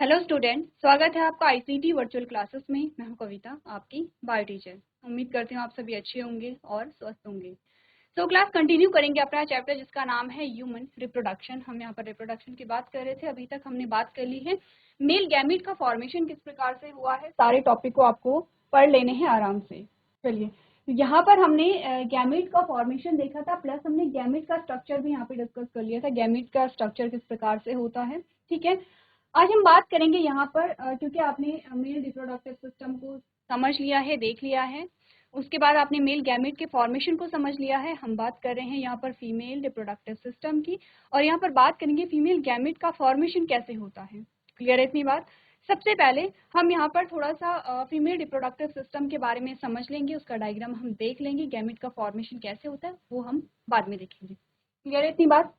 Hello student, स्वागत है आपका आईसीटी वर्चुअल क्लासेस में। मैं हूं कविता, आपकी बायो टीचर। उम्मीद करती हूँ आप सभी अच्छे होंगे और स्वस्थ होंगे। तो क्लास कंटिन्यू करेंगे अपना चैप्टर जिसका नाम है ह्यूमन रिप्रोडक्शन। हम यहाँ पर रिप्रोडक्शन की बात कर रहे थे। अभी तक हमने बात कर ली है मेल गैमीट का फॉर्मेशन किस प्रकार से हुआ है। सारे टॉपिक को आपको पढ़ लेने हैं आराम से। चलिए, यहाँ पर हमने गैमीट का फॉर्मेशन देखा था, प्लस हमने गैमीट का स्ट्रक्चर भी यहाँ पे डिस्कस कर लिया था। गैमीट का स्ट्रक्चर किस प्रकार से होता है, ठीक है। आज हम बात करेंगे यहाँ पर क्योंकि आपने मेल रिप्रोडक्टिव सिस्टम को समझ लिया है, देख लिया है, उसके बाद आपने मेल गैमेट के फॉर्मेशन को समझ लिया है। हम बात कर रहे हैं यहाँ पर फीमेल रिप्रोडक्टिव सिस्टम की, और यहाँ पर बात करेंगे फीमेल गैमेट का फॉर्मेशन कैसे होता है। क्लियर है इतनी बात? सबसे पहले हम यहाँ पर थोड़ा सा फीमेल रिप्रोडक्टिव सिस्टम के बारे में समझ लेंगे, उसका डायग्राम हम देख लेंगे, गैमेट का फॉर्मेशन कैसे होता है वो हम बाद में देखेंगे। क्लियर है इतनी बात?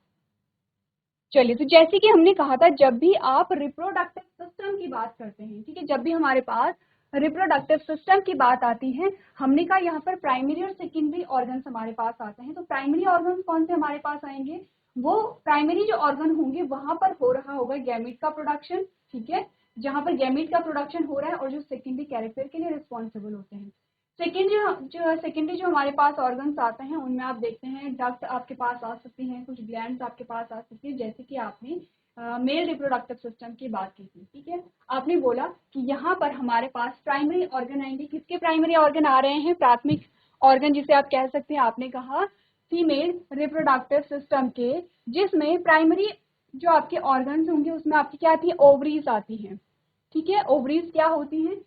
चलिए, तो जैसे कि हमने कहा था, जब भी आप रिप्रोडक्टिव सिस्टम की बात करते हैं, ठीक है, जब भी हमारे पास रिप्रोडक्टिव सिस्टम की बात आती है, हमने कहा यहाँ पर प्राइमरी और सेकेंडरी ऑर्गन्स हमारे पास आते हैं। तो प्राइमरी ऑर्गन्स कौन से हमारे पास आएंगे? वो प्राइमरी जो ऑर्गन होंगे वहां पर हो रहा होगा गैमीट का प्रोडक्शन, ठीक है, जहां पर गैमीट का प्रोडक्शन हो रहा है, और जो सेकेंडरी कैरेक्टर के लिए रिस्पॉन्सिबल होते हैं। सेकेंडरी जो हमारे पास ऑर्गन्स आते हैं, उनमें आप देखते हैं डक्ट आपके पास आ सकती हैं, कुछ ग्लैंड्स आपके पास आ सकती हैं, जैसे कि आपने मेल रिप्रोडक्टिव सिस्टम की बात की थी, ठीक है। आपने बोला कि यहाँ पर हमारे पास प्राइमरी ऑर्गन आएंगे। किसके प्राइमरी ऑर्गन आ रहे हैं? प्राथमिक ऑर्गन जिसे आप कह सकते हैं, आपने कहा फीमेल रिप्रोडक्टिव सिस्टम के, जिसमें प्राइमरी जो आपके ऑर्गन्स होंगे उसमें आपकी क्या आती है? ओवरीज आती हैं, ठीक है। ओवरीज क्या होती हैं?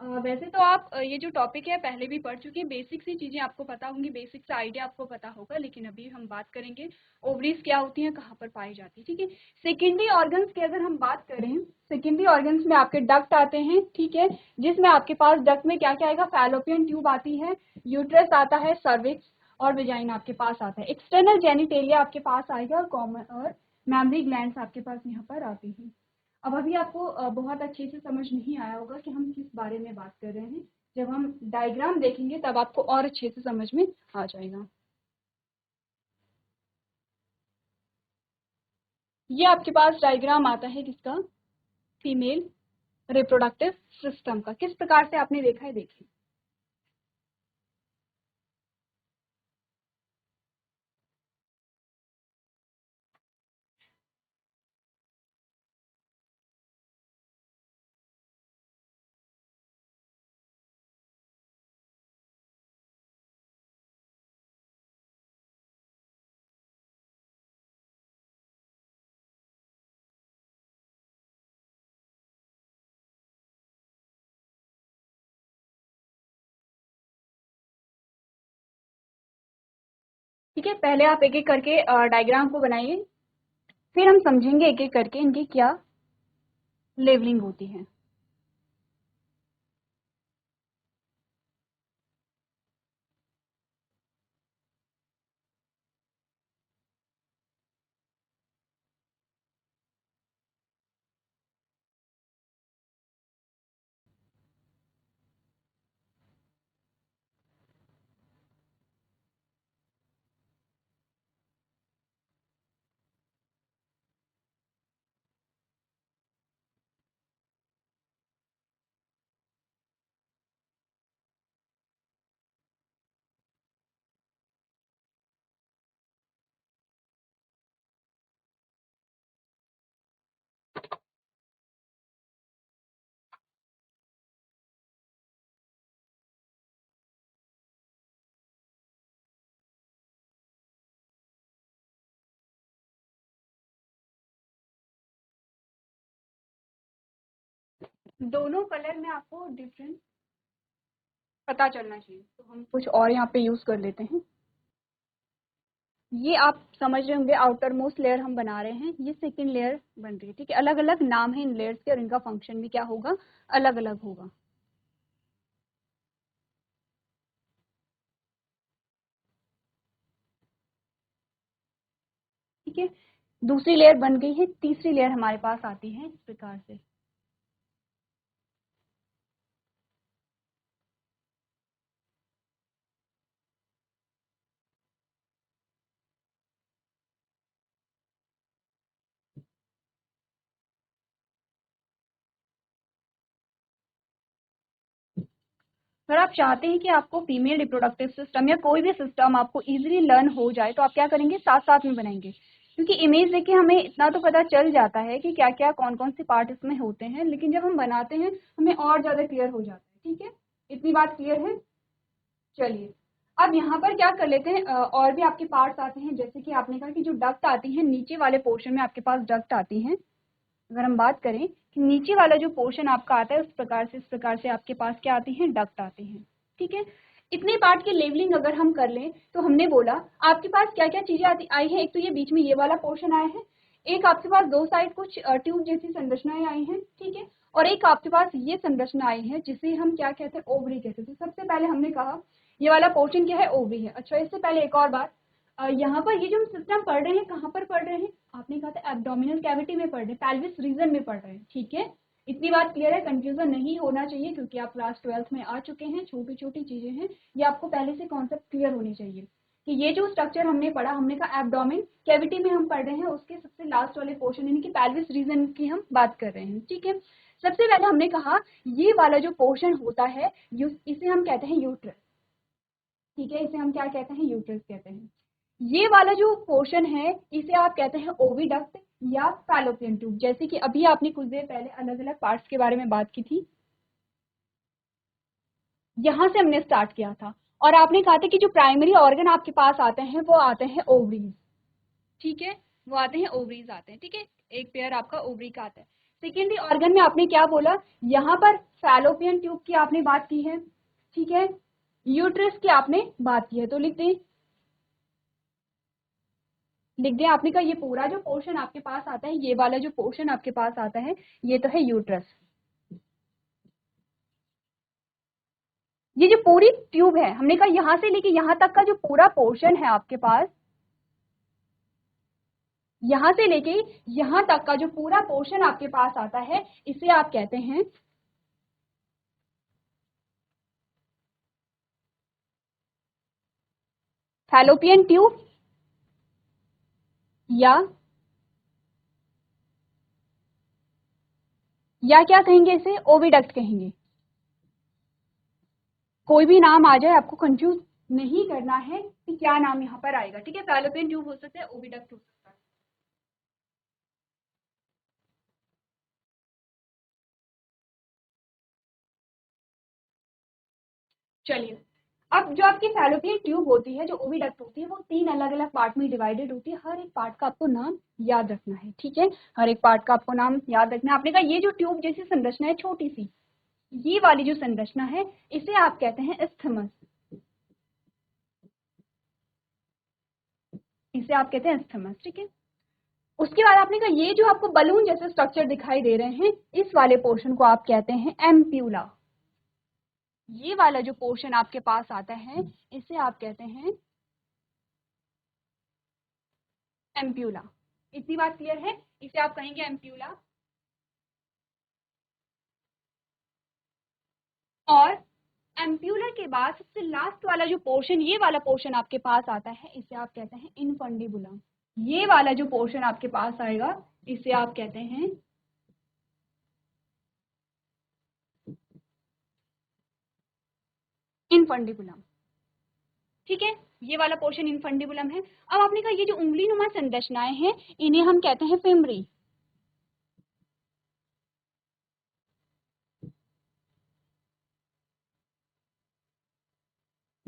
वैसे तो आप ये जो टॉपिक है पहले भी पढ़ चुके हैं, बेसिक सी चीजें आपको पता होंगी, बेसिक सा आइडिया आपको पता होगा, लेकिन अभी हम बात करेंगे ओवरीज क्या होती हैं, कहाँ पर पाई जाती है, ठीक है। सेकेंडरी ऑर्गन्स की अगर हम बात करें, सेकेंडरी ऑर्गन्स में आपके डक्ट आते हैं, ठीक है, जिसमें आपके पास डक्ट में क्या क्या आएगा? फैलोपियन ट्यूब आती है, यूट्रस आता है, सर्विक्स और वेजाइन आपके पास आता है, एक्सटर्नल जेनिटेलिया आपके पास आएगा, और कॉमन और मैमरी ग्लैंड्स आपके पास यहाँ पर आती हैं। अब अभी आपको बहुत अच्छे से समझ नहीं आया होगा कि हम किस बारे में बात कर रहे हैं। जब हम डायग्राम देखेंगे तब आपको और अच्छे से समझ में आ जाएगा। ये आपके पास डायग्राम आता है किसका? फीमेल रिप्रोडक्टिव सिस्टम का। किस प्रकार से आपने देखा है, देखिए। ठीक है, पहले आप एक एक करके डायग्राम को बनाइए, फिर हम समझेंगे एक एक करके इनकी क्या लेवलिंग होती है। दोनों कलर में आपको डिफरेंस पता चलना चाहिए, तो हम कुछ और यहाँ पे यूज कर लेते हैं। ये आप समझ रहे होंगे, आउटर मोस्ट लेयर हम बना रहे हैं, ये सेकंड लेयर बन रही है, ठीक है। अलग अलग नाम है इन लेयर्स के, और इनका फंक्शन भी क्या होगा? अलग अलग होगा, ठीक है। दूसरी लेयर बन गई है, तीसरी लेयर हमारे पास आती है इस प्रकार से। अगर आप चाहते हैं कि आपको फीमेल रिप्रोडक्टिव सिस्टम या कोई भी सिस्टम आपको इजीली लर्न हो जाए तो आप क्या करेंगे, साथ साथ में बनाएंगे, क्योंकि इमेज देख के हमें इतना तो पता चल जाता है कि क्या क्या कौन कौन से पार्ट इसमें होते हैं, लेकिन जब हम बनाते हैं हमें और ज़्यादा क्लियर हो जाता है। ठीक है, इतनी बात क्लियर है। चलिए अब यहाँ पर क्या कर लेते हैं, और भी आपके पार्ट्स आते हैं, जैसे कि आपने कहा कि जो डक्ट आती हैं नीचे वाले पोर्शन में आपके पास डक्ट आती हैं। अगर हम बात करें कि नीचे वाला जो पोर्शन आपका आता है इस प्रकार से आपके पास क्या आती हैं, डक्ट आते हैं। ठीक है, इतने पार्ट की लेवलिंग अगर हम कर लें तो हमने बोला आपके पास क्या क्या चीजें आती आई हैं। एक तो ये बीच में ये वाला पोर्शन आया है, एक आपके पास दो साइड कुछ ट्यूब जैसी संरचनाएं आई हैं। ठीक है, और एक आपके पास ये संरचना आई है जिसे हम क्या कहते हैं, ओवरी कहते हैं। तो सबसे पहले हमने कहा ये वाला पोर्शन क्या है, ओवरी है। अच्छा, इससे पहले एक और बात, यहाँ पर ये जो हम सिस्टम पढ़ रहे हैं कहाँ पर पढ़ रहे हैं, आपने कहा था एब्डोमिनल कैविटी में पढ़ रहे हैं, पेल्विस रीजन में पढ़ रहे हैं। ठीक है, इतनी बात क्लियर है, कंफ्यूजन नहीं होना चाहिए क्योंकि आप क्लास 12th में आ चुके हैं। छोटी छोटी चीजें हैं, ये आपको पहले से कॉन्सेप्ट क्लियर होनी चाहिए कि ये जो स्ट्रक्चर हमने पढ़ा, हमने कहा एब्डोमिन कैविटी में हम पढ़ रहे हैं, उसके सबसे लास्ट वाले पोर्शन यानी कि पेल्विस रीजन की हम बात कर रहे हैं। ठीक है, सबसे पहले हमने कहा ये वाला जो पोर्शन होता है इसे हम कहते हैं यूट्रस। ठीक है, इसे हम क्या कहते हैं, यूट्रस कहते हैं। ये वाला जो पोर्शन है इसे आप कहते हैं ओविडक्ट या फैलोपियन ट्यूब। जैसे कि अभी आपने कुछ देर पहले अलग अलग पार्ट्स के बारे में बात की थी, यहां से हमने स्टार्ट किया था और आपने कहा था कि जो प्राइमरी ऑर्गन आपके पास आते हैं वो आते हैं ओवरीज। ठीक है, वो आते हैं ओवरीज आते हैं। ठीक है, एक पेयर आपका ओवरी का आता है। सेकेंडरी ऑर्गन में आपने क्या बोला, यहाँ पर फैलोपियन ट्यूब की आपने बात की है। ठीक है, यूट्रस की आपने बात की है, तो लिख दें आपने कहा ये पूरा जो पोर्शन आपके पास आता है, ये वाला जो पोर्शन आपके पास आता है ये तो है यूट्रस। ये जो पूरी ट्यूब है, हमने कहा यहां से लेके यहां तक का जो पूरा पोर्शन है आपके पास, यहां से लेके यहां तक का जो पूरा पोर्शन आपके पास आता है इसे आप कहते हैं फैलोपियन ट्यूब या क्या कहेंगे, इसे ओविडक्ट कहेंगे। कोई भी नाम आ जाए आपको कंफ्यूज नहीं करना है कि क्या नाम यहाँ पर आएगा। ठीक है, फैलोपियन ट्यूब हो सकता है, ओविडक्ट हो सकता है। चलिए, अब जो आपकी फैलोपियन ट्यूब होती है, जो ओविडक्ट होती है, वो तीन अलग अलग पार्ट में डिवाइडेड होती है। हर एक पार्ट का आपको नाम याद रखना है। ठीक है, हर एक पार्ट का आपको नाम याद रखना है। आपने कहा ये जो ट्यूब जैसी संरचना है छोटी सी, ये वाली जो संरचना है इसे आप कहते हैं इस्थमस। इसे आप कहते हैं इस्थमस। ठीक है, उसके बाद आपने कहा ये जो आपको बलून जैसे स्ट्रक्चर दिखाई दे रहे हैं, इस वाले पोर्शन को आप कहते हैं एम्प्यूला। ये वाला जो पोर्शन आपके पास आता है इसे आप कहते हैं एम्प्यूला। इतनी बात क्लियर है, इसे आप कहेंगे एम्प्यूला। और एम्प्यूला के बाद सबसे लास्ट वाला जो पोर्शन, ये वाला पोर्शन आपके पास आता है, इसे आप कहते हैं इनफंडिबुलम। ये वाला जो पोर्शन आपके पास आएगा इसे आप कहते हैं इनफंडिबुलम। ठीक है, ये वाला पोर्शन इनफंडिबुलम है। अब आपने कहा ये जो उंगली नुमा संरचनाएं हैं इन्हें हम कहते हैं फेमरी।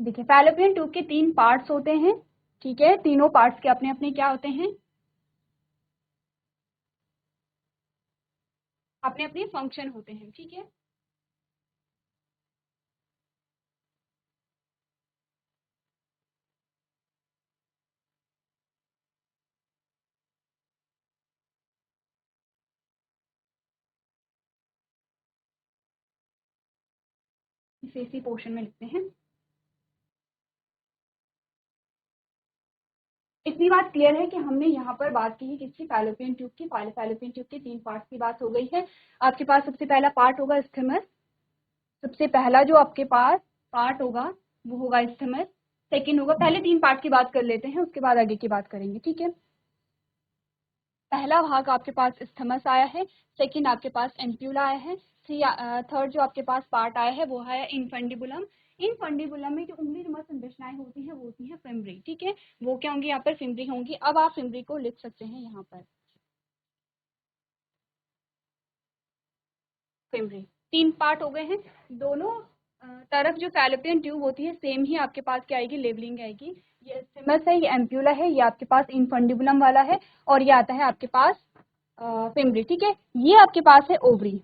देखिए, फैलोपियन ट्यूब के तीन पार्ट्स होते हैं। ठीक है, तीनों पार्ट्स के अपने अपने क्या होते हैं, अपने अपने फंक्शन होते हैं। ठीक है, इसे इसी पोर्शन में लिखते हैं। इतनी बात क्लियर है कि हमने यहाँ पर बात की है किसकी, फैलोपियन ट्यूब की। फैलोपियन ट्यूब के तीन पार्ट्स की बात हो गई है। आपके पास सबसे पहला पार्ट होगा स्थिमस। सबसे पहला जो आपके पास पार्ट होगा वो होगा स्थिमस। सेकेंड होगा, पहले तीन पार्ट की बात कर लेते हैं उसके बाद आगे की बात करेंगे। ठीक है, पहला भाग आपके पास स्थमस आया है, सेकंड आपके पास एम्प्यूला आया है, थर्ड जो आपके पास पार्ट आया है वो है इनफंडिबुलम। इनफंडिबुलम में जो उंगलीनुमा संरचनाएं होती हैं वो होती हैं फिम्बरी, ठीक है, वो क्या होंगी यहाँ पर फिम्बरी होंगी। अब आप फिम्बरी को लिख सकते हैं यहाँ पर, फिम्बरी। 3 पार्ट हो गए हैं। दोनों तरफ जो फैलोपियन ट्यूब होती है सेम ही आपके पास क्या आएगी, लेवलिंग आएगी। ये स्टिमस है, ये एम्प्यूला है, ये आपके पास इनफंडिबुलम वाला है, और ये आता है आपके पास फिम्बरी, ठीक है। ये आपके पास है ओवरी,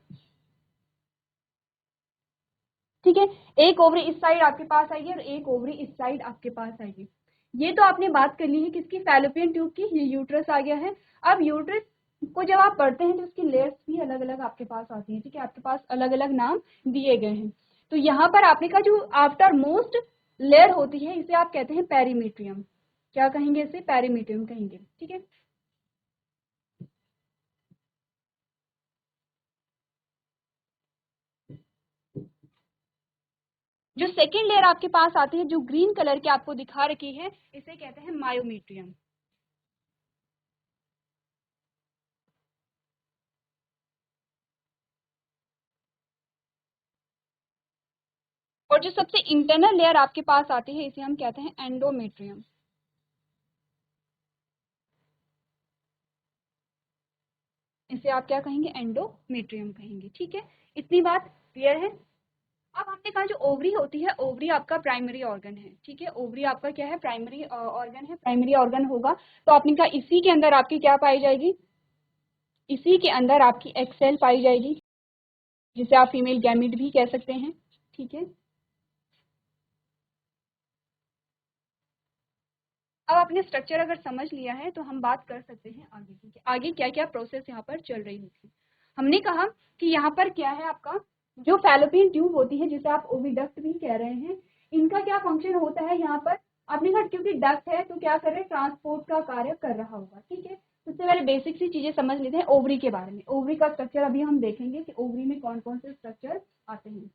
ठीक है। एक ओवरी इस साइड आपके पास आएगी और एक ओवरी इस साइड आपके पास आएगी। ये तो आपने बात कर ली है किसकी, फैलोपियन ट्यूब की। ये यूट्रस आ गया है। अब यूट्रस को जब आप पढ़ते हैं तो उसकी लेयर्स भी अलग अलग आपके पास आती हैं, ठीक है, आपके पास अलग अलग नाम दिए गए हैं। तो यहाँ पर आपने का जो आफ्टर मोस्ट लेयर होती है इसे आप कहते हैं पेरीमीट्रियम। क्या कहेंगे इसे, पेरीमीट्रियम कहेंगे, ठीक है। जो सेकेंड लेयर आपके पास आती है, जो ग्रीन कलर की आपको दिखा रखी है, इसे कहते हैं मायोमीट्रियम। और जो सबसे इंटरनल लेयर आपके पास आती है इसे हम कहते हैं एंडोमेट्रियम। इसे आप क्या कहेंगे, एंडोमेट्रियम कहेंगे, ठीक है। इतनी बात क्लियर है। अब हमने कहा जो ओवरी होती है, ओवरी आपका प्राइमरी ऑर्गन है, ठीक है। ओवरी आपका क्या है, प्राइमरी ऑर्गन है। प्राइमरी ऑर्गन होगा तो आपने कहा इसी के अंदर आपकी क्या पाई जाएगी, इसी के अंदर आपकी एग सेल पाई जाएगी, जिसे आप फीमेल गैमिट भी कह सकते हैं, ठीक है। अब आपने स्ट्रक्चर अगर समझ लिया है तो हम बात कर सकते हैं आगे की, आगे क्या क्या प्रोसेस यहाँ पर चल रही होगी। हमने कहा कि यहाँ पर क्या है, आपका जो फैलोपियन ट्यूब होती है जिसे आप ओविडक्ट भी कह रहे हैं, इनका क्या फंक्शन होता है यहाँ पर। आपने कहा क्योंकि डक्ट है तो क्या कर रहे हैं, ट्रांसपोर्ट का कार्य कर रहा होगा, ठीक है। सबसे पहले बेसिक सी चीजें समझ लेते हैं ओवरी के बारे में। ओवरी का स्ट्रक्चर अभी हम देखेंगे कि ओवरी में कौन कौन से स्ट्रक्चर आते हैं।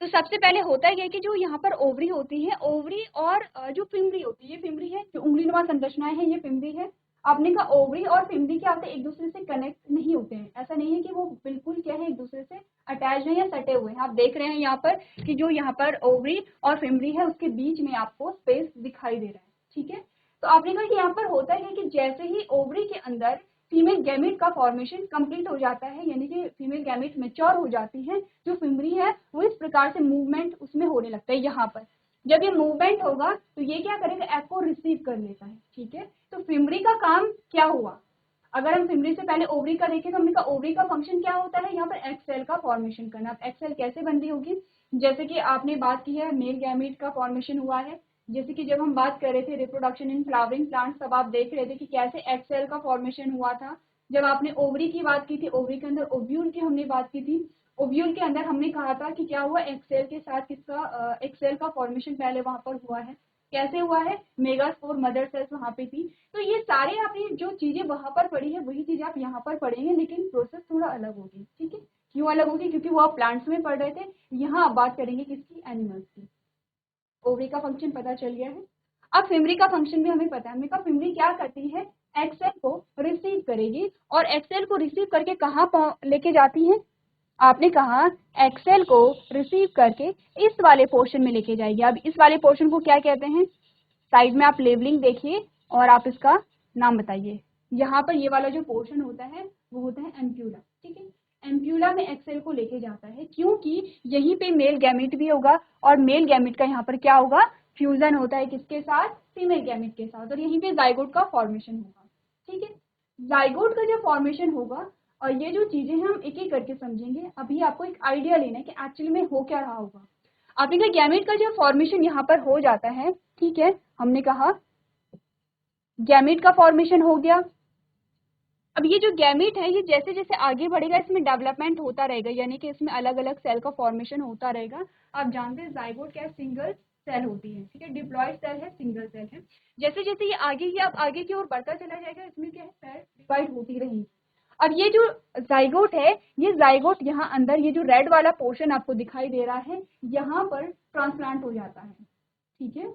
तो सबसे पहले होता है कि जो यहाँ पर ओवरी होती है, ओवरी और जो फिम्बरी होती है, ये फिम्बरी है, जो उंगलीनुमा संरचनाएं हैं ये फिम्बरी है। आपने कहा ओवरी और फिम्बरी क्या होते हैं, एक दूसरे से कनेक्ट नहीं होते हैं। ऐसा नहीं है कि वो बिल्कुल क्या है, एक दूसरे से अटैच है या सटे हुए हैं। आप देख रहे हैं यहाँ पर कि जो यहाँ पर ओवरी और फिम्बरी है उसके बीच में आपको स्पेस दिखाई दे रहा है, ठीक है। तो आपने कहा कि यहाँ पर होता है कि जैसे ही ओवरी के अंदर फीमेल गैमेट का फॉर्मेशन कंप्लीट हो जाता है, यानी कि फीमेल गैमेट मैच्योर हो जाती है, जो फिम्बरी है वो इस प्रकार से मूवमेंट उसमें होने लगता है। यहाँ पर जब ये मूवमेंट होगा तो ये क्या करेगा, एग को रिसीव कर लेता है, ठीक है। तो फिम्बरी का काम क्या हुआ, अगर हम फिम्बरी से पहले ओवरी का देखें तो हमने कहा ओवरी का फंक्शन क्या होता है, यहाँ पर एग सेल का फॉर्मेशन करना। अब एग सेल कैसे बन रही होगी, जैसे कि आपने बात की है मेल गैमेट का फॉर्मेशन हुआ है, जैसे कि जब हम बात कर रहे थे रिप्रोडक्शन इन फ्लावरिंग प्लांट्स, तब आप देख रहे थे कि कैसे एग सेल का फॉर्मेशन हुआ था। जब आपने ओवरी की बात की थी, ओवरी के अंदर ओव्यूल की हमने बात की थी, ओव्यूल के अंदर हमने कहा था कि क्या हुआ, एग सेल के साथ किसका, एग सेल का फॉर्मेशन पहले वहां पर हुआ है। कैसे हुआ है, मेगास्पोर मदर सेल्स वहां पे थी। तो ये सारे आपने जो चीजें वहां पर पढ़ी है वही चीजें आप यहाँ पर पढ़ेंगे, लेकिन प्रोसेस थोड़ा अलग होगी, ठीक है। क्यों अलग होगी, क्योंकि वो आप प्लांट्स में पढ़ रहे थे, यहाँ आप बात करेंगे किसकी, एनिमल्स की। ओवरी का फंक्शन पता चल गया है। अब फिम्बरी का फंक्शन भी हमें पता है। हमने कहा फिम्बरी क्या करती है, एक्सेल को रिसीव करेगी, और एक्सेल को रिसीव करके कहाँ लेके जाती है, आपने कहा एक्सेल को रिसीव करके इस वाले पोर्शन में लेके जाएगी। अब इस वाले पोर्शन को क्या कहते हैं, साइड में आप लेबलिंग देखिए और आप इसका नाम बताइए। यहाँ पर ये वाला जो पोर्शन होता है वो होता है एम्प्यूला, ठीक है। एम्प्यूला में एक्सेल को लेके जाता है, क्योंकि यहीं पे मेल गैमेट भी होगा, और मेल गैमेट का यहाँ पर क्या होगा, फ्यूजन होता है किसके साथ, फीमेल गैमेट के साथ, और यहीं पे जाइगोट का फॉर्मेशन होगा, ठीक है। जाइगोट का जो फॉर्मेशन होगा, और ये जो चीजें हैं हम एक एक करके समझेंगे। अभी आपको एक आइडिया लेना है कि एक्चुअली में हो क्या रहा होगा। आपने कहा गैमेट का जो फॉर्मेशन यहाँ पर हो जाता है, ठीक है, हमने कहा गैमेट का फॉर्मेशन हो गया। अब ये जो गैमेट है ये जैसे जैसे आगे बढ़ेगा इसमें डेवलपमेंट होता रहेगा, यानी कि इसमें अलग अलग सेल का फॉर्मेशन होता रहेगा। आप जानते हैं जाइगोट क्या है, सिंगल सेल होती है, ठीक है। डिप्लॉयड सेल है, सिंगल सेल है। जैसे जैसे ये आगे की ओर बढ़ता चला जाएगा, इसमें क्या है, सेल डिवाइड होती रहेगी। अब ये जो जाइगोट है, ये जाइगोट यहाँ अंदर ये जो रेड वाला पोर्शन आपको दिखाई दे रहा है, यहाँ पर ट्रांसप्लांट हो जाता है, ठीक है।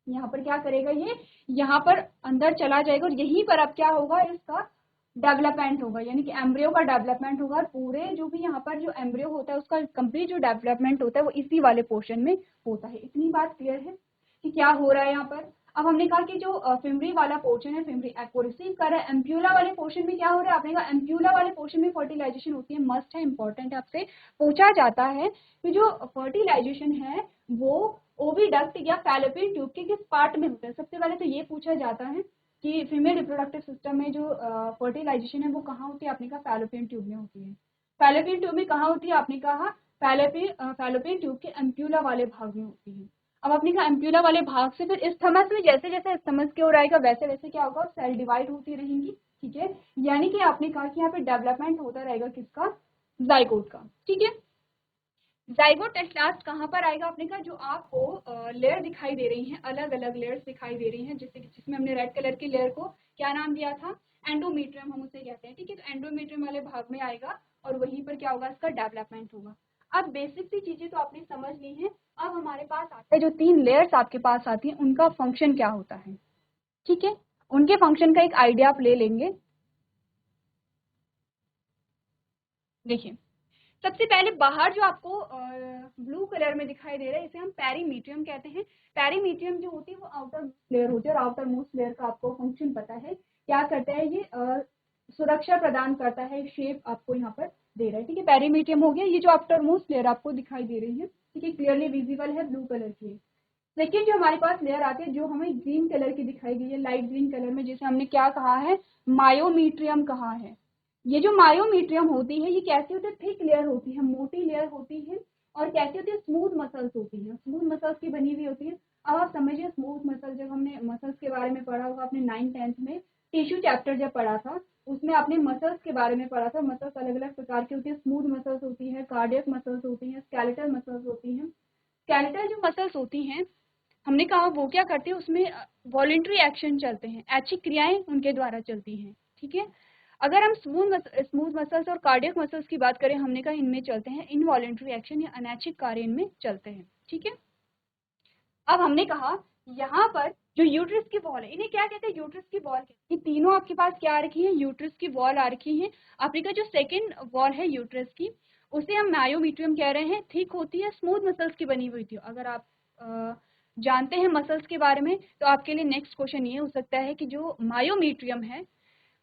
यहाँ पर क्या करेगा ये, यहाँ पर अंदर चला जाएगा और यहीं पर अब क्या होगा, इसका डेवलपमेंट होगा, यानी कि एम्ब्रियो का डेवलपमेंट होगा। और पूरे जो भी यहाँ पर जो एम्ब्रियो होता है उसका कंप्लीट जो डेवलपमेंट होता है वो इसी वाले पोर्शन में होता है। इतनी बात क्लियर है कि क्या हो रहा है यहाँ पर। अब हमने कहा कि जो फिमरी वाला पोर्शन है, फिमरी को रिसीव कर रहा है, एम्प्यूला वाले पोर्शन में क्या हो रहा है, आपने कहा एम्प्यूला वाले पोर्शन में फर्टिलाइजेशन होती है, मस्ट है, इंपॉर्टेंट है, आपसे पूछा जाता है कि जो फर्टिलाइजेशन है वो ओविडक्ट या फैलोपियन ट्यूब के किस पार्ट में होता है। सबसे पहले तो ये पूछा जाता है कि फीमेल रिप्रोडक्टिव सिस्टम में जो फर्टिलाइजेशन है वो कहाँ होती है, आपने कहा फैलोपियन ट्यूब में होती है। फैलोपियन ट्यूब में कहाँ होती है, आपने कहा फैलोपियन ट्यूब के एम्प्यूला वाले भाग में होती है। अब आपने कहा एम्प्यूला वाले भाग से फिर इस्थमस में, जैसे जैसे इस्थमस की ओर आएगा वैसे वैसे क्या होगा, सेल डिवाइड होती रहेंगी, ठीक है। यानी कि आपने कहा कि यहाँ पे डेवलपमेंट होता रहेगा किसका, जाइगोट का, ठीक है। जाइगोट एट लास्ट कहाँ पर आएगा, आपने कहा जो आपको लेयर दिखाई दे रही हैं, अलग अलग लेयर्स दिखाई दे रही हैं, जैसे कि जिसमें हमने रेड कलर की लेयर को क्या नाम दिया था, एंडोमेट्रियम हम उसे कहते हैं, ठीक है। तो एंडोमेट्रियम वाले भाग में आएगा और वहीं पर क्या होगा, इसका डेवलपमेंट होगा। अब बेसिक सी चीजें तो आपने समझ ली हैं। अब हमारे पास आता है जो 3 लेयर्स आपके पास आती हैं उनका फंक्शन क्या होता है, ठीक है। उनके फंक्शन का एक आइडिया आप ले लेंगे। देखिए सबसे पहले बाहर जो आपको ब्लू कलर में दिखाई दे रहा है इसे हम पेरीमीट्रियम कहते हैं। पेरीमीट्रियम जो होती है वो आउटर लेयर होती है और आउटर मोस्ट लेयर का आपको फंक्शन पता है, क्या करता है ये, सुरक्षा प्रदान करता है, शेप आपको यहाँ पर दे रहा है, ठीक है। पेरीमीट्रियम हो गया, ये जो आउटर मोस्ट लेयर आपको दिखाई दे रही है, ठीक है, क्लियरली विजिबल है, ब्लू कलर की है। सेकेंड जो हमारे पास लेयर आती है जो हमें ग्रीन कलर की दिखाई गई है, लाइट ग्रीन कलर में, जिसे हमने क्या कहा है, मायोमीट्रियम कहा है। ये जो मायोमीट्रियम होती है ये कैसी होती है, थिक लेयर होती है, मोटी लेयर होती है, और कैसी होती है, स्मूथ मसल्स होती है, स्मूथ मसल्स की बनी हुई होती है। अब आप समझिए स्मूथ मसल, जब हमने मसल्स के बारे में पढ़ा होगा आपने 9th-10th में, टिश्यू चैप्टर जब पढ़ा था उसमें आपने मसल्स के बारे में पढ़ा था। मसल्स अलग अलग प्रकार की होती है, स्मूथ मसल्स होती है, कार्डियक मसल्स होती हैं, स्केलेटल मसल्स होती हैं। स्केलेटल जो मसल्स होती हैं हमने कहा वो क्या करते हैं, उसमें वॉलेंट्री एक्शन चलते हैं, ऐच्छिक क्रियाएं उनके द्वारा चलती हैं, ठीक है। अगर हम स्मूथ मसल्स और कार्डियक मसल्स की बात करें, हमने कहा इनमें चलते हैं इनवॉलेंट्री एक्शन या अनैच्छिक कार्य इनमें चलते हैं, ठीक है। अब हमने कहा यहाँ पर जो यूट्रस की वॉल है इन्हें क्या कहते हैं, यूट्रस की वॉल कहते हैं। ये तीनों आपके पास क्या आ रखी है, यूट्रस की वॉल आ रखी है। आपने कहा जो सेकेंड वॉल है यूट्रस की उसे हम मायोमीट्रियम कह रहे हैं, थिक होती है, स्मूथ मसल्स की बनी हुई थी। अगर आप जानते हैं मसल्स के बारे में तो आपके लिए नेक्स्ट क्वेश्चन ये हो सकता है कि जो मायोमीट्रियम है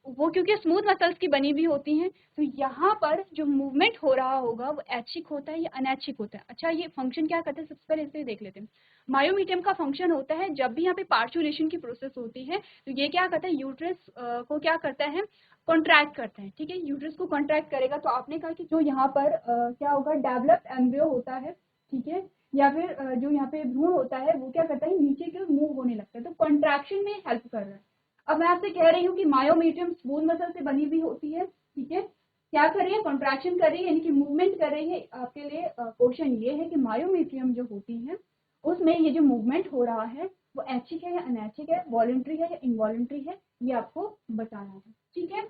वो क्योंकि स्मूथ मसल्स की बनी हुई होती हैं तो यहाँ पर जो मूवमेंट हो रहा होगा वो ऐच्छिक होता है या अनैच्छिक होता है। अच्छा ये फंक्शन क्या करते हैं, सबसे पहले इसे देख लेते हैं। मायोमीडियम का फंक्शन होता है जब भी यहाँ पे पार्चुलेशन की प्रोसेस होती है तो ये क्या करता है, यूट्रस को क्या करता है, कॉन्ट्रैक्ट करता है, ठीक है। यूट्रस को कॉन्ट्रैक्ट करेगा तो आपने कहा कि जो यहाँ पर क्या होगा, डेवलप्ड एम्ब्रियो होता है, ठीक है, या फिर जो यहाँ पे भ्रूण होता है वो क्या करता है, नीचे की ओर मूव होने लगता है, तो कॉन्ट्रैक्शन में हेल्प कर रहा है। अब मैं आपसे कह रही हूँ कि मायोमीडियम स्मूथ मसल से बनी हुई होती है, ठीक है, क्या कर रही है, कॉन्ट्रैक्शन कर रही है, यानी कि मूवमेंट कर रही है। आपके लिए क्वेश्चन ये है कि मायोमीडियम जो होती है उसमें ये जो मूवमेंट हो रहा है वो ऐच्छिक है या अनैच्छिक है, वॉलंटरी है या इनवॉलंटरी है, ये आपको बताना है, ठीक है।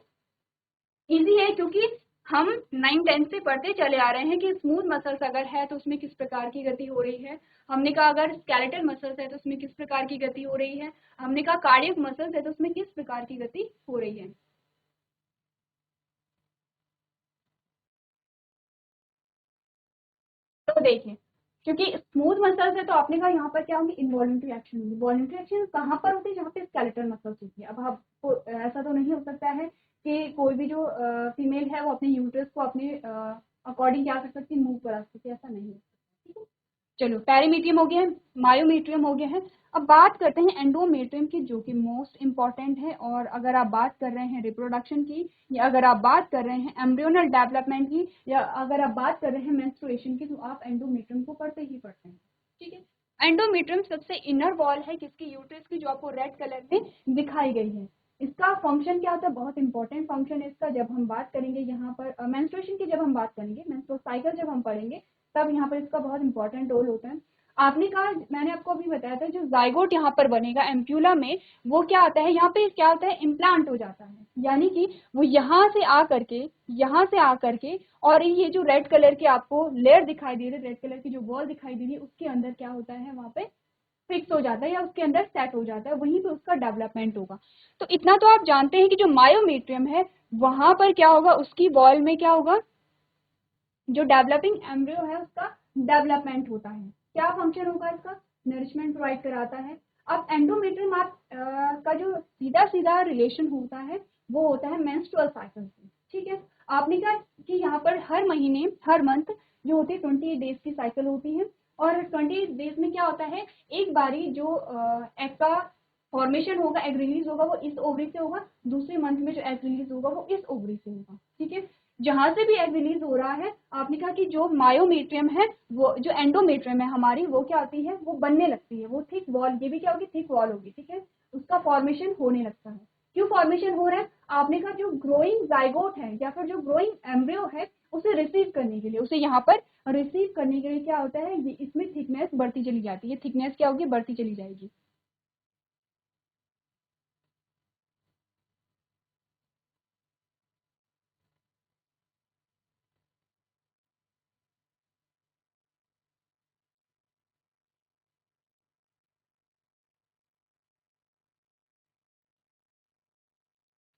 इजी है क्योंकि हम 9th-10th से पढ़ते चले आ रहे हैं कि स्मूथ मसल्स अगर है तो उसमें किस प्रकार की गति हो रही है। हमने कहा अगर स्केलेटल मसल्स है तो उसमें किस प्रकार की गति हो रही है। हमने कहा कार्डियक मसल्स है तो उसमें किस प्रकार की गति हो रही है। तो देखिए क्योंकि स्मूथ मसल्स है तो आपने कहा यहाँ पर क्या होंगी, इनवॉल्यूंटरी एक्शन होगी। वॉल्यूंटरी एक्शन कहाँ पर होती है, जहाँ पे स्केलेटल मसल्स होती है। अब आपको ऐसा तो नहीं हो सकता है कि कोई भी जो फीमेल है वो अपने यूट्रस को अपने अकॉर्डिंग क्या कर सकती है, मूव करा सकती है, ऐसा नहीं हो सकता, ठीक है। चलो पेरीमीट्रियम हो गया है, मायोमीट्रियम हो गया है। अब बात करते हैं एंडोमेट्रियम की, जो कि मोस्ट इंपॉर्टेंट है। और अगर आप बात कर रहे हैं रिप्रोडक्शन की, या अगर आप बात कर रहे हैं एम्ब्रियोनल डेवलपमेंट की, या अगर आप बात कर रहे हैं मेंस्ट्रुएशन की, तो आप एंडोमेट्रियम को पढ़ते ही पढ़ते हैं, ठीक है। एंडोमेट्रियम सबसे इनर वॉल है किसकी, यूट्रस की, जो आपको रेड कलर में दिखाई गई है। इसका फंक्शन क्या होता है, बहुत इंपॉर्टेंट फंक्शन है इसका। जब हम बात करेंगे यहाँ पर मेंस्ट्रुएशन की, जब हम बात करेंगे मेंस्ट्रुअल साइकिल जब हम पढ़ेंगे तब यहाँ पर इसका बहुत इंपॉर्टेंट रोल होता है। आपने कहा, मैंने आपको अभी बताया था, जो जाइगोट यहाँ पर बनेगा एम्प्यूला में, वो क्या आता है, यहाँ पे क्या होता है, इम्प्लांट हो जाता है, यानी कि वो यहाँ से आ करके और ये जो रेड कलर की आपको लेयर दिखाई दे रही है, रेड कलर की जो वॉल दिखाई दे रही है, उसके अंदर क्या होता है, वहाँ पे फिक्स हो जाता है या उसके अंदर सेट हो जाता है, वहीं पे उसका डेवलपमेंट होगा। तो इतना तो आप जानते हैं कि जो मायोमेट्रियम है वहां पर क्या होगा, उसकी वॉल में क्या होगा, जो डेवलपिंग एम्ब्रियो है उसका डेवलपमेंट होता है। क्या फंक्शन होगा इसका, नरिशमेंट प्रोवाइड कराता है। अब एंडोमेट्रियम आप का जो सीधा सीधा रिलेशन होता है वो होता है मेंस्ट्रुअल साइकिल से। ठीक है, आपने कहा कि यहाँ पर हर महीने हर मंथ जो होती है 28 डेज की साइकिल होती है, और 28 डेज में क्या होता है, एक बारी जो एग का फॉर्मेशन होगा, एग रिलीज होगा वो इस ओवरी से होगा, दूसरे मंथ में जो एग रिलीज होगा वो इस ओवरी से होगा। ठीक है, जहां से भी एग रिलीज हो रहा है, आपने कहा कि जो मायोमेट्रियम है वो जो एंडोमेट्रियम है हमारी, वो क्या होती है, वो बनने लगती है, वो थिक वॉल, ये भी क्या होगी, थिक वॉल होगी। ठीक है, उसका फॉर्मेशन होने लगता है। क्यों फॉर्मेशन हो रहा है, आपने कहा जो ग्रोइंग जाइगोट है या फिर जो ग्रोइंग एम्ब्रियो है उसे रिसीव करने के लिए, उसे यहाँ पर रिसीव करने के लिए क्या होता है, ये इसमें थिकनेस बढ़ती चली जाती है, थिकनेस क्या होगी, बढ़ती चली जाएगी।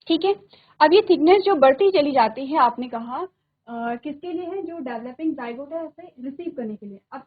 ठीक है, अब ये थिकनेस जो बढ़ती चली जाती है, आपने कहा किसके लिए है, जो डेवलपिंग जाइगोट है उसे रिसीव करने के लिए। अब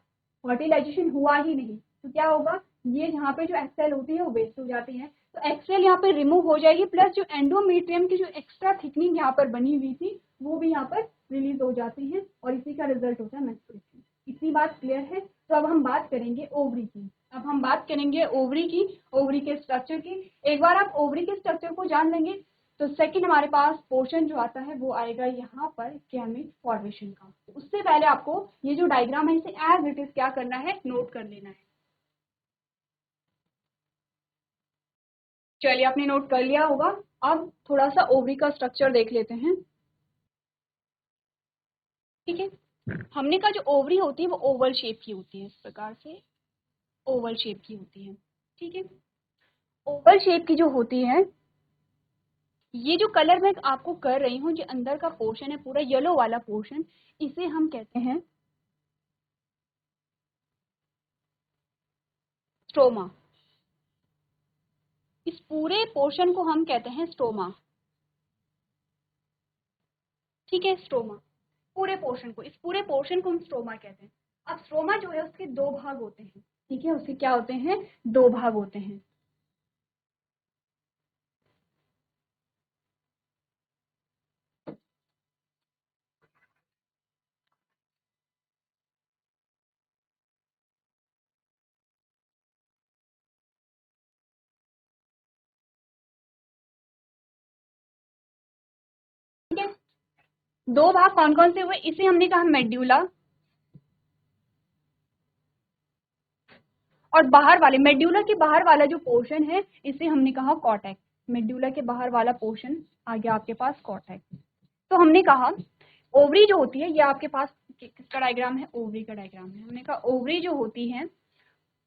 फर्टिलाइजेशन हुआ ही नहीं तो क्या होगा, ये यहाँ पे जो एक्सेल होती है वो वेस्ट हो जाती है, तो एक्सेल यहाँ पे रिमूव हो जाएगी, प्लस जो एंडोमेट्रियम की जो एक्स्ट्रा थिकनिंग यहाँ पर बनी हुई थी वो भी यहाँ पर रिलीज हो जाती है, और इसी का रिजल्ट होता है मेंस्ट्रुएशन। इतनी बात क्लियर है। तो अब हम बात करेंगे ओवरी की, अब हम बात करेंगे ओवरी की, ओवरी के स्ट्रक्चर की। एक बार आप ओवरी के स्ट्रक्चर को जान लेंगे तो सेकंड हमारे पास पोर्शन जो आता है वो आएगा यहाँ पर गैमेट फॉर्मेशन का। उससे पहले आपको ये जो डायग्राम है इसे एज इट इज क्या करना है, नोट कर लेना है। चलिए, आपने नोट कर लिया होगा। अब थोड़ा सा ओवरी का स्ट्रक्चर देख लेते हैं। ठीक है, हमने कहा जो ओवरी होती है वो ओवल शेप की होती है, इस प्रकार से ओवल शेप की होती है। ठीक है, ओवल शेप की जो होती है, ये जो कलर मैं आपको कर रही हूँ, जो अंदर का पोर्शन है पूरा येलो वाला पोर्शन, इसे हम कहते हैं स्ट्रोमा। इस पूरे पोर्शन को हम कहते हैं स्टोमा। ठीक है, स्टोमा, पूरे पोर्शन को, इस पूरे पोर्शन को हम स्टोमा कहते हैं। अब स्टोमा जो है उसके दो भाग होते हैं। ठीक है, उसके क्या होते हैं, दो भाग होते हैं। ठीक है, दो भाग कौन कौन से हुए, इसे हमने कहा मेड्यूला, और बाहर वाले मेड्यूला के बाहर वाला जो पोर्शन है इसे हमने कहा कॉर्टेक्स। मेड्यूला के बाहर वाला पोर्शन आ गया आपके पास कॉर्टेक्स। तो हमने कहा ओवरी जो होती है, ये आपके पास किसका डायग्राम है, ओवरी का डायग्राम है। हमने कहा ओवरी जो होती है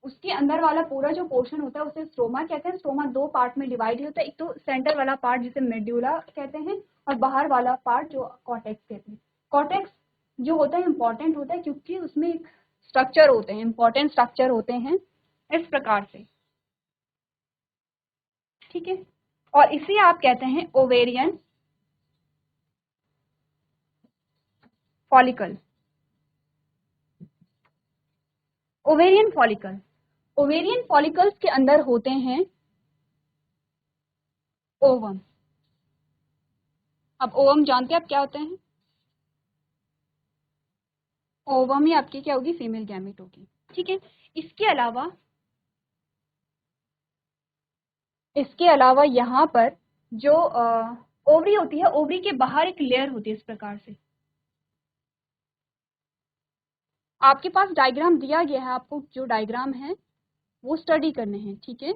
उसके अंदर वाला पूरा जो पोर्शन होता है उसे स्ट्रोमा कहते हैं। स्ट्रोमा दो पार्ट में डिवाइड होता है, एक तो सेंटर वाला पार्ट जिसे मेड्यूला कहते हैं, और बाहर वाला पार्ट जो कॉर्टेक्स कहते हैं। कॉर्टेक्स जो होता है इंपॉर्टेंट होता है क्योंकि उसमें स्ट्रक्चर होते हैं, इंपॉर्टेंट स्ट्रक्चर होते हैं इस प्रकार से। ठीक है, और इसे आप कहते हैं ovarian follicle. Ovarian follicle, ovarian follicles के अंदर होते हैं ओवम। अब ओवम जानते हैं आप क्या होते हैं, ओवम ही आपकी क्या होगी, फीमेल गैमेट होगी। ठीक है, इसके अलावा इसके अलावा यहाँ पर जो ओवरी होती है, ओवरी के बाहर एक लेयर होती है इस प्रकार से। आपके पास डायग्राम दिया गया है, आपको जो डायग्राम है वो स्टडी करने हैं। ठीक है,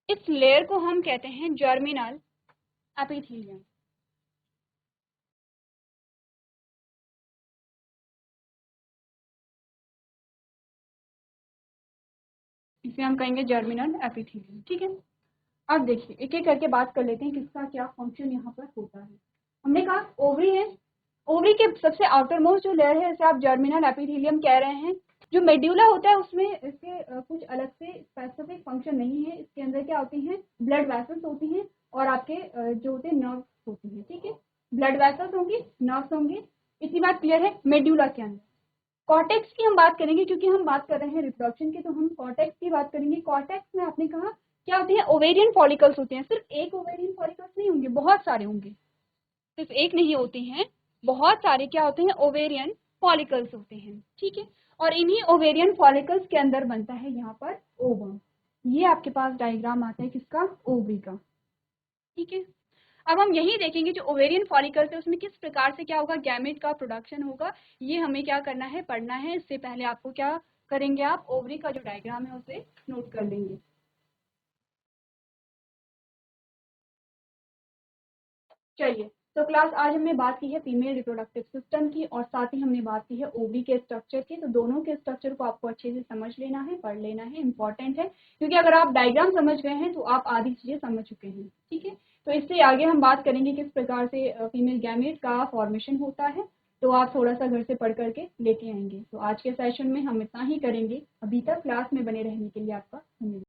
इस लेयर को हम कहते हैं जर्मिनल एपिथेलियम। इसमें हम कहेंगे जर्मिनल एपिथेलियम। ठीक है, अब देखिए एक एक करके बात कर लेते हैं किसका क्या फंक्शन यहाँ पर होता है। हमने कहा ओवरी है, ओवरी के सबसे आउटर मोस्ट जो लेयर है इसे आप जर्मिनल एपिथेलियम कह रहे हैं। जो मेड्यूला होता है उसमें इसके कुछ अलग से स्पेसिफिक फंक्शन नहीं है। इसके अंदर क्या होती हैं, ब्लड वेसल्स होती हैं और आपके जो होते हैं नर्व्स होती हैं। ठीक है, ब्लड वेसल्स होंगी, नर्व्स होंगी, इतनी बात क्लियर है मेड्यूला के अंदर। कॉर्टेक्स की हम बात करेंगे क्योंकि हम बात कर रहे हैं रिप्रोडक्शन की, तो हम कॉर्टेक्स की बात करेंगे। कॉर्टेक्स में आपने कहा क्या होती है, ओवेरियन फॉलिकल्स होते हैं। सिर्फ एक ओवेरियन फॉलिकल्स नहीं होंगे, बहुत सारे होंगे, सिर्फ एक नहीं होते हैं, बहुत सारे क्या होते हैं, ओवेरियन फॉलिकल्स होते हैं। ठीक है, और इन्हीं ओवेरियन फॉलिकल्स के अंदर बनता है यहाँ पर ओवम। ये आपके पास डायग्राम आता है किसका, ओवरी का। ठीक है, अब हम यही देखेंगे जो ओवेरियन फॉलिकल्स है उसमें किस प्रकार से क्या होगा, गैमेट का प्रोडक्शन होगा। ये हमें क्या करना है, पढ़ना है। इससे पहले आपको क्या करेंगे, आप ओवरी का जो डायग्राम है उसे नोट कर लेंगे। चलिए, तो क्लास आज हमने बात की है फीमेल रिप्रोडक्टिव सिस्टम की और साथ ही हमने बात की है ओवरी के स्ट्रक्चर की। तो दोनों के स्ट्रक्चर को आपको अच्छे से समझ लेना है, पढ़ लेना है, इंपॉर्टेंट है, क्योंकि अगर आप डायग्राम समझ गए हैं तो आप आधी चीजें समझ चुके हैं। ठीक है, तो इससे आगे हम बात करेंगे किस प्रकार से फीमेल गैमेट का फॉर्मेशन होता है। तो आप थोड़ा सा घर से पढ़ करके लेके आएंगे। तो आज के सेशन में हम इतना ही करेंगे। अभी तक क्लास में बने रहने के लिए आपका धन्यवाद।